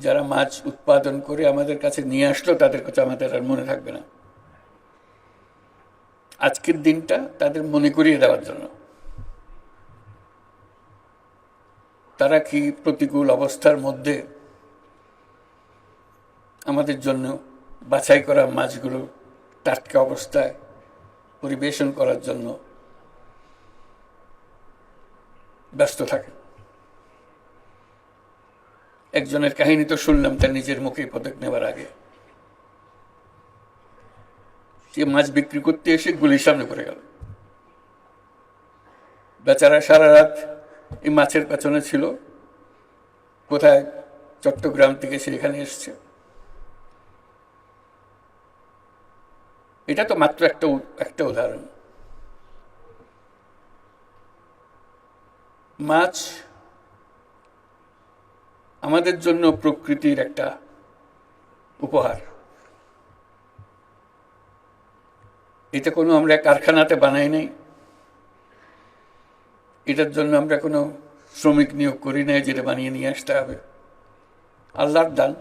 যারা মাছ উৎপাদন করে আমাদের কাছে নিয়ে আসলো তাদের কথা আমাদের আর মনে থাকবে না। আজকের দিনটা তাদের মনে করিয়ে দেওয়ার জন্য। তারা কি প্রতিকূল অবস্থার মধ্যে আমাদের জন্য বাছাই করা মাছগুলো টাটকা অবস্থায় পরিবেশন করার জন্য ব্যস্ত থাকে। একজনের কাহিনী তো শুনলাম তার নিজের মুখে পদক নেওয়ার আগে, সে মাছ বিক্রি করতে এসে গুলির সামনে পড়ে গেল। বেচারা সারা রাত এই মাছের পেছনে ছিল, কোথায় চট্টগ্রাম থেকে সে এখানে এসছে। এটা তো মাত্র একটা উদাহরণ। মাছ আমাদের জন্য প্রকৃতির একটা উপহার। এটা কোনো আমরা কারখানাতে বানাই নাই, এটার জন্য আমরা কোনো শ্রমিক নিয়োগ করি নাই যেটা বানিয়ে নিয়ে আসতে হবে। আল্লাহর দান।